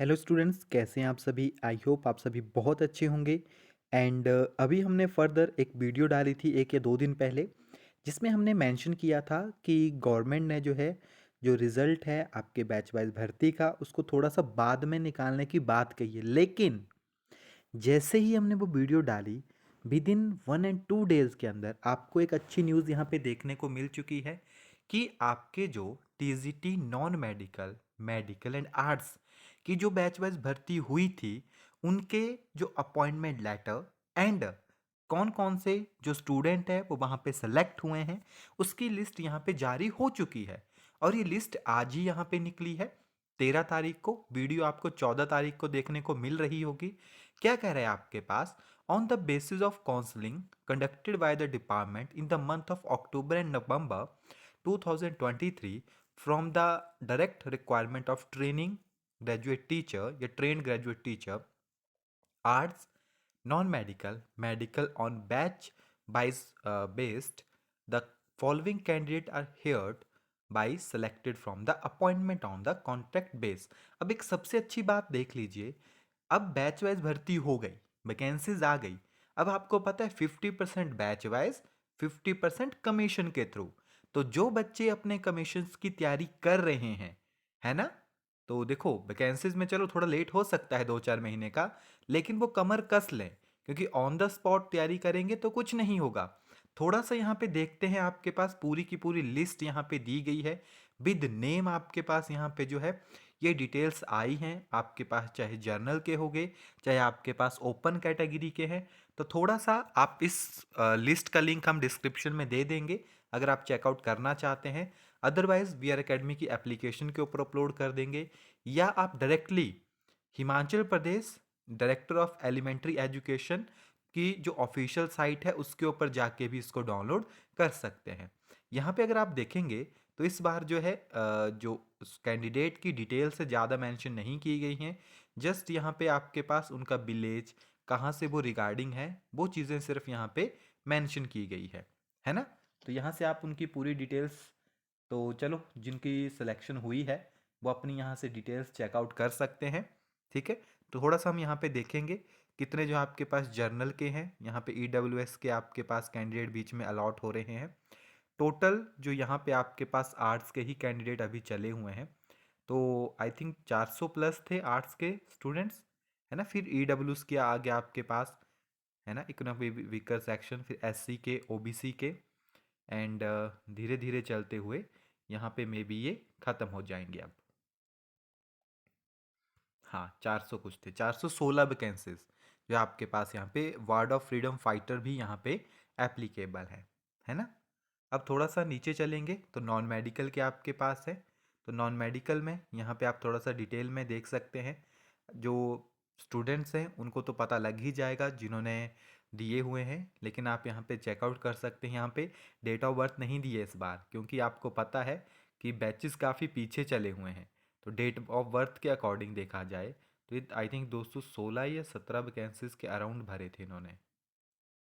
Hello students, कैसे हैं आप सभी? आई होप आप सभी बहुत अच्छे होंगे। एंड अभी हमने फर्दर एक वीडियो डाली थी 1 या 2 दिन पहले, जिसमें हमने मेंशन किया था कि गवर्नमेंट ने जो है जो रिज़ल्ट है आपके बैच वाइज भर्ती का उसको थोड़ा सा बाद में निकालने की बात कही है। लेकिन जैसे ही हमने वो वीडियो डाली, विद इन 1 एंड 2 डेज़ के अंदर आपको एक अच्छी न्यूज़ यहाँ पे देखने को मिल चुकी है कि आपके जो TGT non medical, medical and arts की जो बैच वाइज भर्ती हुई थी, उनके जो अपॉइंटमेंट लेटर एंड कौन कौन से जो स्टूडेंट है वो वहाँ पे सेलेक्ट हुए हैं, उसकी लिस्ट यहाँ पे जारी हो चुकी है। और ये लिस्ट आज ही यहाँ पे निकली है 13 तारीख को। वीडियो आपको 14 तारीख को देखने को मिल रही होगी। क्या कह रहे हैं आपके पास? On the basis of counselling conducted by the department in the month of October and November 2023 from the direct requirement of training graduate teacher या trained graduate teacher arts non-medical, medical on batch based, the following candidate are hired by selected from the appointment on the contract base। अब एक सबसे अच्छी बात देख लीजिए, अब batch wise भर्ती हो गई, वैकेंसीज आ गई। अब आपको पता है 50% बैच वाइज, 50% कमीशन के थ्रू। तो जो बच्चे अपने कमीशन की तैयारी कर रहे हैं, है ना, तो देखो वैकेंसीज में चलो थोड़ा लेट हो सकता है 2-4 महीने का, लेकिन वो कमर कस लें, क्योंकि ऑन द स्पॉट तैयारी करेंगे तो कुछ नहीं होगा। थोड़ा सा यहाँ पे देखते हैं, आपके पास पूरी की पूरी लिस्ट यहाँ पे दी गई है विद नेम। आपके पास यहाँ पे जो है ये डिटेल्स आई हैं आपके पास, चाहे जर्नल के हो गए, चाहे आपके पास ओपन कैटेगरी के हैं। तो थोड़ा सा आप इस लिस्ट का लिंक हम डिस्क्रिप्शन में दे देंगे अगर आप चेकआउट करना चाहते हैं। अदरवाइज वी आर अकेडमी की एप्लीकेशन के ऊपर अपलोड कर देंगे, या आप directly Himachal Pradesh director of elementary education की जो ऑफिशियल साइट है उसके ऊपर जाके भी इसको डाउनलोड कर सकते हैं। यहाँ पे अगर आप देखेंगे तो इस बार जो है जो कैंडिडेट की डिटेल से ज़्यादा मेंशन नहीं की गई हैं। जस्ट यहाँ पे आपके पास उनका विलेज, कहाँ से वो रिगार्डिंग है, वो चीज़ें सिर्फ यहाँ पे मेंशन की गई है ना। तो यहाँ से आप उनकी पूरी डिटेल्स, तो चलो जिनकी सिलेक्शन हुई है वो अपनी यहाँ से डिटेल्स चेकआउट कर सकते हैं। ठीक है, तो थोड़ा सा हम यहाँ पे देखेंगे कितने जो आपके पास जर्नल के हैं, यहाँ पे ईडब्ल्यूएस के आपके पास कैंडिडेट बीच में अलॉट हो रहे हैं। टोटल जो यहाँ पे आपके पास आर्ट्स के ही कैंडिडेट अभी चले हुए हैं, तो आई थिंक 400 प्लस थे आर्ट्स के स्टूडेंट्स, है ना। फिर ईडब्ल्यूएस के आगे आपके पास, है ना, इकोनॉमिक वीकर सेक्शन, फिर एससी के, ओबीसी के, एंड धीरे धीरे चलते हुए यहाँ पे मे बी ये ख़त्म हो जाएंगे अब। हाँ, 400 कुछ थे, 416 वैकेंसीज जो आपके पास यहाँ पे वार्ड ऑफ फ्रीडम फाइटर भी यहाँ पे एप्लीकेबल है ना। अब थोड़ा सा नीचे चलेंगे तो नॉन मेडिकल के आपके पास है। तो नॉन मेडिकल में यहाँ पे आप थोड़ा सा डिटेल में देख सकते हैं। जो स्टूडेंट्स हैं उनको तो पता लग ही जाएगा जिन्होंने दिए हुए हैं, लेकिन आप यहाँ पे चेकआउट कर सकते हैं। यहाँ पे डेट ऑफ बर्थ नहीं दिए इस बार, क्योंकि आपको पता है कि बैचेस काफ़ी पीछे चले हुए हैं। तो डेट ऑफ बर्थ के अकॉर्डिंग देखा जाए तो ये आई थिंक 216 या 17 वैकेंसीज के अराउंड भरे थे इन्होंने,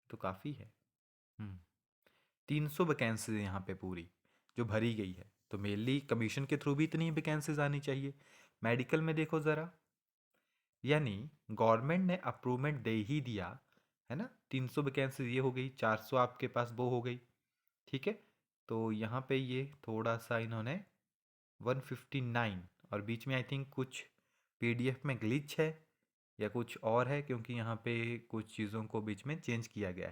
तो काफ़ी है। 300 वैकेंसीज यहाँ पे पूरी जो भरी गई है, तो मेनली कमीशन के थ्रू भी इतनी वैकेंसीज आनी चाहिए। मेडिकल में देखो ज़रा, यानी गवर्नमेंट ने अप्रूवमेंट दे ही दिया, है ना। 300 वैकेंसीज ये हो गई, 400 आपके पास वो हो गई। ठीक है, तो यहाँ पे ये थोड़ा सा इन्होंने 159, और बीच में आई थिंक कुछ पीडीएफ में ग्लिच या कुछ और है, क्योंकि यहाँ पे कुछ चीज़ों को बीच में चेंज किया गया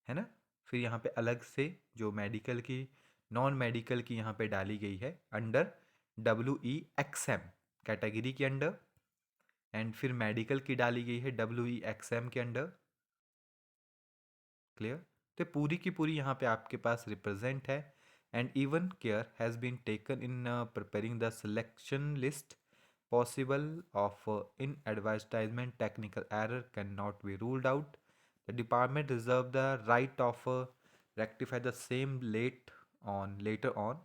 है ना। फिर यहाँ पे अलग से जो मेडिकल की, नॉन मेडिकल की यहाँ पे डाली गई है अंडर WEXM कैटेगरी के अंडर, एंड फिर मेडिकल की डाली गई है WEXM के अंडर। क्लियर, तो पूरी की पूरी यहाँ पे आपके पास रिप्रेजेंट है। And even care has been taken in preparing the selection list possible of in advertisement technical error cannot be ruled out. The department reserve the right of rectify the same later on.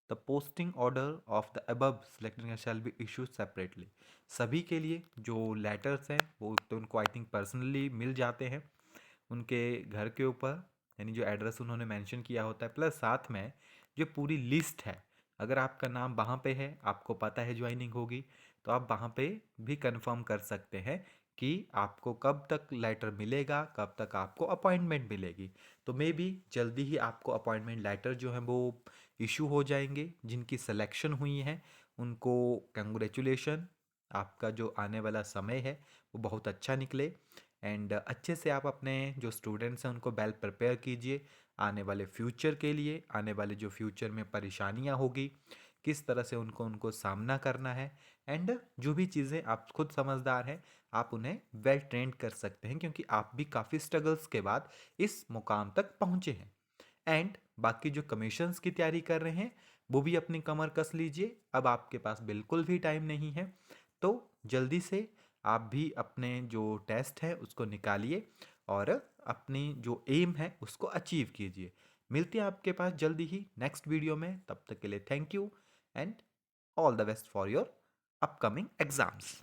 The posting order of the above selected shall be issued separately। सभी के लिए जो letters हैं वो तो उनको I think personally मिल जाते हैं उनके घर के ऊपर, यानी जो एड्रेस उन्होंने मेंशन किया होता है, प्लस साथ में जो पूरी लिस्ट है अगर आपका नाम वहाँ पे है, आपको पता है ज्वाइनिंग होगी, तो आप वहाँ पे भी कंफर्म कर सकते हैं कि आपको कब तक लेटर मिलेगा, कब तक आपको अपॉइंटमेंट मिलेगी। तो मे बी जल्दी ही आपको अपॉइंटमेंट लेटर जो है वो इशू हो जाएंगे। जिनकी सिलेक्शन हुई है उनको कंग्रेचुलेशन, आपका जो आने वाला समय है वो बहुत अच्छा निकले। एंड अच्छे से आप अपने जो स्टूडेंट्स हैं उनको वेल प्रिपेयर कीजिए आने वाले फ्यूचर के लिए। आने वाले जो फ्यूचर में परेशानियां होगी, किस तरह से उनको उनको सामना करना है। एंड जो भी चीज़ें आप खुद समझदार हैं, आप उन्हें वेल ट्रेंड कर सकते हैं, क्योंकि आप भी काफ़ी स्ट्रगल्स के बाद इस मुकाम तक पहुँचे हैं। एंड बाकी जो कमीशंस की तैयारी कर रहे हैं वो भी अपनी कमर कस लीजिए। अब आपके पास बिल्कुल भी टाइम नहीं है, तो जल्दी से आप भी अपने जो टेस्ट है उसको निकालिए और अपनी जो एम है उसको अचीव कीजिए। मिलते हैं आपके पास जल्दी ही नेक्स्ट वीडियो में। तब तक के लिए thank you and all the best for your upcoming exams.